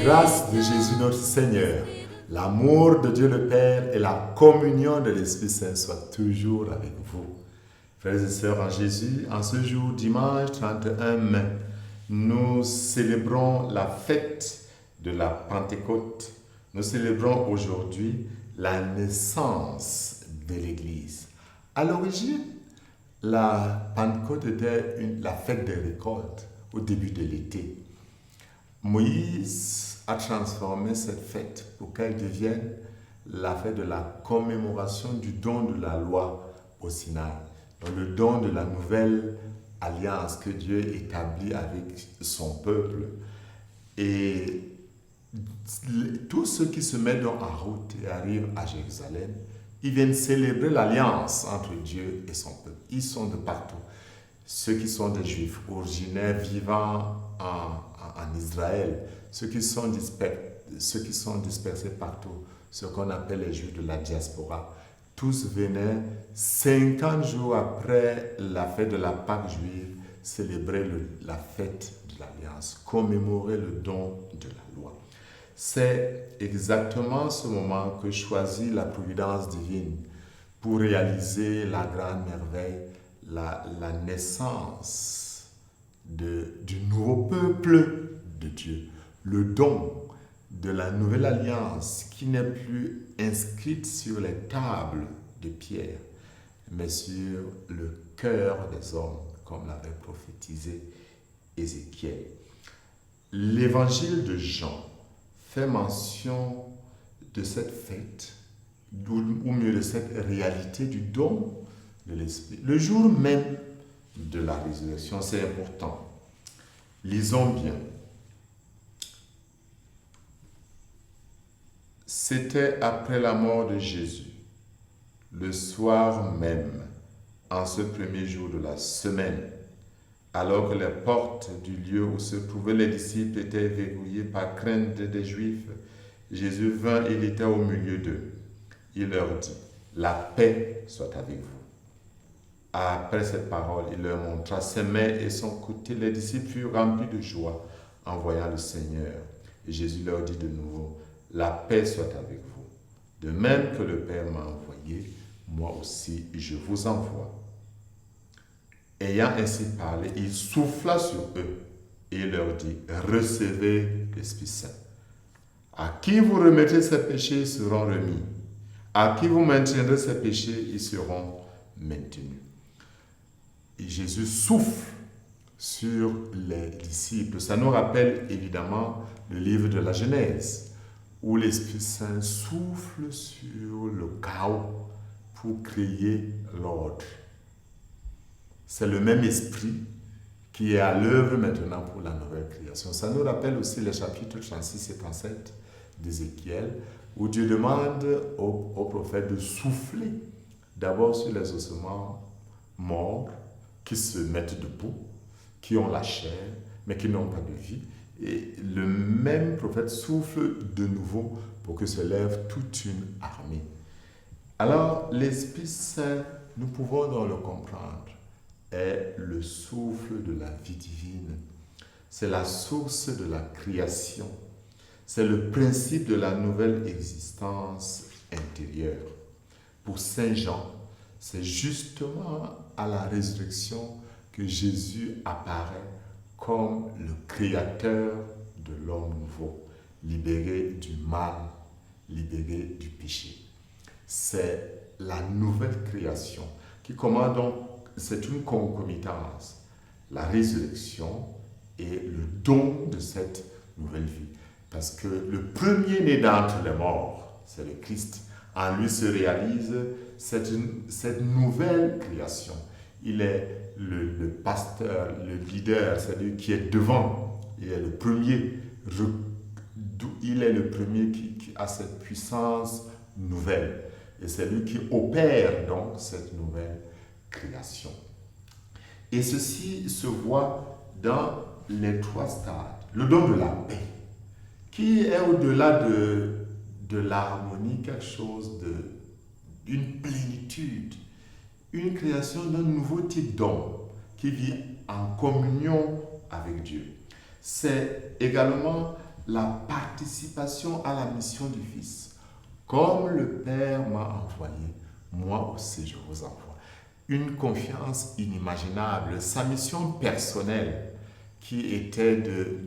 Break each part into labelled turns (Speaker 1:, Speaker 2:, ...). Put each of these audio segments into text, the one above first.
Speaker 1: grâce de Jésus notre Seigneur, l'amour de Dieu le Père et la communion de l'Esprit Saint soient toujours avec vous. Frères et sœurs en Jésus, en ce jour, dimanche 31 mai, nous célébrons la fête de la Pentecôte. Nous célébrons aujourd'hui la naissance de l'Église. À l'origine, la Pentecôte était la fête des récoltes au début de l'été. Moïse a transformé cette fête pour qu'elle devienne la fête de la commémoration du don de la loi au Sinaï. Donc le don de la nouvelle alliance que Dieu établit avec son peuple. Et tous ceux qui se mettent en route et arrivent à Jérusalem, ils viennent célébrer l'alliance entre Dieu et son peuple. Ils sont de partout. Ceux qui sont des Juifs originaires vivant en Israël, ceux qui sont dispersés partout, ce qu'on appelle les Juifs de la diaspora, tous venaient 50 jours après la fête de la Pâque juive célébrer la fête de l'Alliance, commémorer le don de la loi. C'est exactement ce moment que choisit la providence divine pour réaliser la grande merveille, la naissance du nouveau peuple de Dieu, le don de la nouvelle alliance qui n'est plus inscrite sur les tables de pierre, mais sur le cœur des hommes, comme l'avait prophétisé Ézéchiel. L'évangile de Jean fait mention de cette fête, ou mieux de cette réalité du don de l'Esprit. Le jour même de la résurrection, c'est important. Lisons bien. C'était après la mort de Jésus, le soir même, en ce premier jour de la semaine, alors que les portes du lieu où se trouvaient les disciples étaient verrouillées par crainte des Juifs, Jésus vint et il était au milieu d'eux. Il leur dit, « La paix soit avec vous. » Après cette parole, il leur montra ses mains et son côté. Les disciples furent remplis de joie en voyant le Seigneur. Et Jésus leur dit de nouveau, « La paix soit avec vous. De même que le Père m'a envoyé, moi aussi je vous envoie. » Ayant ainsi parlé, il souffla sur eux et leur dit, « Recevez l'Esprit Saint. À qui vous remettrez ces péchés, ils seront remis. À qui vous maintiendrez ces péchés, ils seront maintenus. » Et Jésus souffle sur les disciples. Ça nous rappelle évidemment le livre de la Genèse, où l'Esprit Saint souffle sur le chaos pour créer l'ordre. C'est le même esprit qui est à l'œuvre maintenant pour la nouvelle création. Ça nous rappelle aussi les chapitres 36 et 37 d'Ézéchiel, où Dieu demande au prophète de souffler d'abord sur les ossements morts qui se mettent debout, qui ont la chair, mais qui n'ont pas de vie. Et le même prophète souffle de nouveau pour que se lève toute une armée. Alors, l'Esprit Saint, nous pouvons donc le comprendre, est le souffle de la vie divine. C'est la source de la création. C'est le principe de la nouvelle existence intérieure. Pour Saint Jean, c'est justement à la résurrection que Jésus apparaît comme le créateur de l'homme nouveau, libéré du mal, libéré du péché. C'est la nouvelle création qui commence donc, c'est une concomitance, la résurrection et le don de cette nouvelle vie. Parce que le premier-né d'entre les morts, c'est le Christ. En lui se réalise cette nouvelle création. Il est le pasteur, le leader, c'est lui qui est devant. Il est le premier. Il est le premier qui a cette puissance nouvelle. Et c'est lui qui opère donc cette nouvelle création. Et ceci se voit dans les trois stades. Le don de la paix, qui est au-delà de l'harmonie, quelque chose d'une plénitude, une création d'un nouveau type d'homme qui vit en communion avec Dieu. C'est également la participation à la mission du Fils. Comme le Père m'a envoyé, moi aussi je vous envoie. Une confiance inimaginable, sa mission personnelle qui était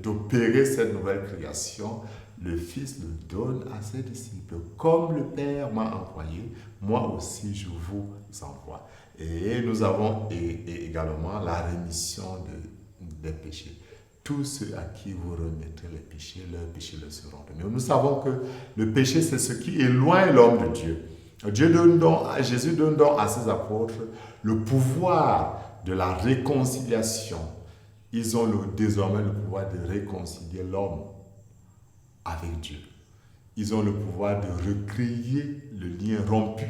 Speaker 1: d'opérer cette nouvelle création, le Fils le donne à ses disciples. Comme le Père m'a envoyé, moi aussi je vous envoie. Et nous avons également la rémission des péchés. Tous ceux à qui vous remettrez les péchés, leurs péchés leur seront remis. Nous savons que le péché, c'est ce qui éloigne l'homme de Dieu. Jésus donne donc à ses apôtres le pouvoir de la réconciliation. Ils ont désormais le pouvoir de réconcilier l'homme avec Dieu. Ils ont le pouvoir de recréer le lien rompu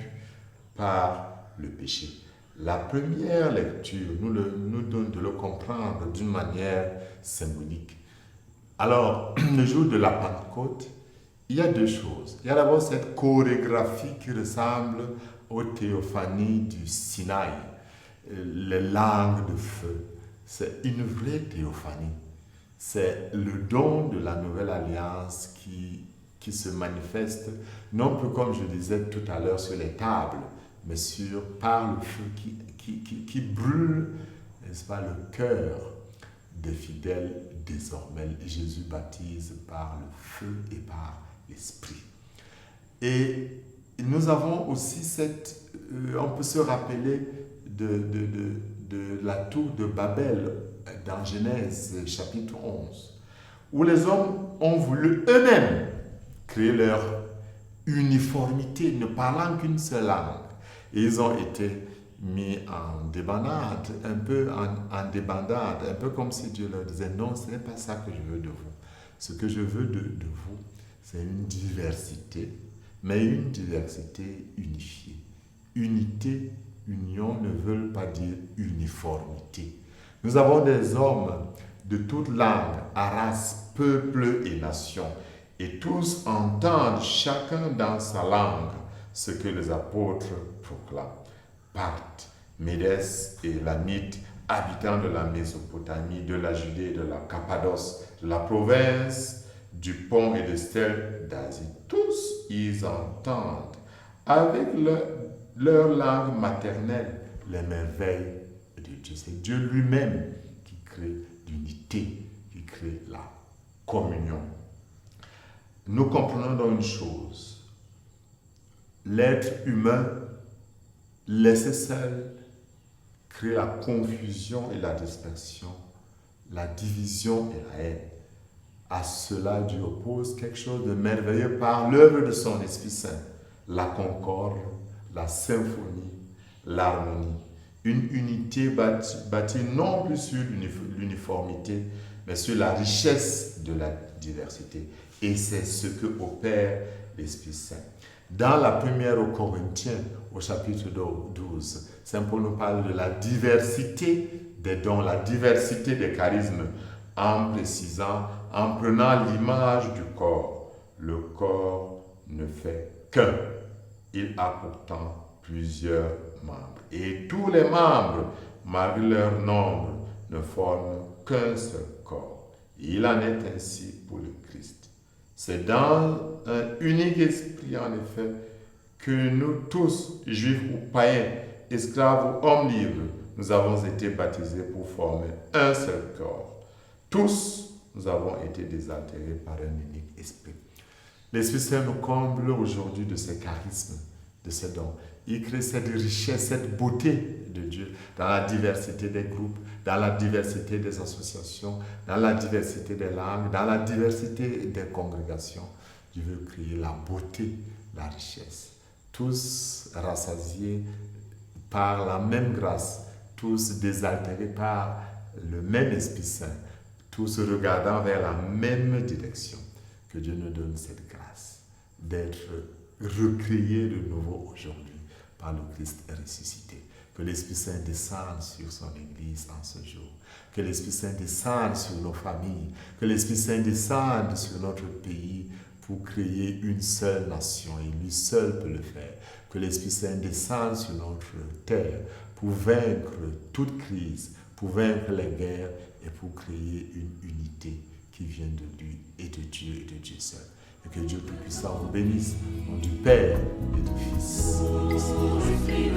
Speaker 1: par le péché. La première lecture nous donne de le comprendre d'une manière symbolique. Alors, le jour de la Pentecôte, il y a deux choses. Il y a d'abord cette chorégraphie qui ressemble aux théophanies du Sinaï, les langues de feu. C'est une vraie théophanie. C'est le don de la nouvelle alliance qui se manifeste, non plus comme je disais tout à l'heure sur les tables, mais par le feu qui brûle, n'est-ce pas, le cœur des fidèles désormais. Jésus baptise par le feu et par l'Esprit. Et nous avons aussi on peut se rappeler de la tour de Babel dans Genèse chapitre 11, où les hommes ont voulu eux-mêmes créer leur uniformité, ne parlant qu'une seule langue. Et ils ont été mis en débandade, un peu comme si Dieu leur disait, non, ce n'est pas ça que je veux de vous. Ce que je veux de vous, c'est une diversité, mais une diversité unifiée. Unité, union ne veulent pas dire uniformité. Nous avons des hommes de toutes langues, races, peuples et nations, et tous entendent chacun dans sa langue ce que les apôtres proclament. Parthes, Médès et Lamite, habitants de la Mésopotamie, de la Judée et de la Cappadoce, de la province du Pont et de celle d'Asie, tous ils entendent avec leur langue maternelle les merveilles de Dieu. C'est Dieu lui-même qui crée l'unité, qui crée la communion. Nous comprenons donc une chose. L'être humain, laissé seul, crée la confusion et la dispersion, la division et la haine. À cela, Dieu oppose quelque chose de merveilleux par l'œuvre de son Esprit Saint, la concorde, la symphonie, l'harmonie. Une unité bâtie non plus sur l'uniformité, mais sur la richesse de la diversité. Et c'est ce que opère l'Esprit Saint. Dans la première aux Corinthiens, au chapitre 12, Saint Paul nous parle de la diversité des dons, la diversité des charismes, en précisant, en prenant l'image du corps. Le corps ne fait qu'un. Il a pourtant plusieurs membres. Et tous les membres, malgré leur nombre, ne forment qu'un seul corps. Il en est ainsi pour le Christ. C'est dans un unique esprit, en effet, que nous tous, juifs ou païens, esclaves ou hommes libres, nous avons été baptisés pour former un seul corps. Tous, nous avons été désaltérés par un unique esprit. L'Esprit Saint nous comble aujourd'hui de ses charismes, de ses dons. Il crée cette richesse, cette beauté de Dieu dans la diversité des groupes, dans la diversité des associations, dans la diversité des langues, dans la diversité des congrégations. Dieu veut créer la beauté, la richesse. Tous rassasiés par la même grâce, tous désaltérés par le même Esprit Saint, tous regardant vers la même direction. Que Dieu nous donne cette grâce d'être recréés de nouveau aujourd'hui par le Christ ressuscité. Que l'Esprit Saint descende sur son Église en ce jour. Que l'Esprit Saint descende sur nos familles. Que l'Esprit Saint descende sur notre pays pour créer une seule nation. Et lui seul peut le faire. Que l'Esprit Saint descende sur notre terre pour vaincre toute crise, pour vaincre les guerres et pour créer une unité qui vient de lui et de Dieu seul. Et que Dieu Tout-Puissant vous bénisse, au nom du Père et du Fils et du Saint-Esprit.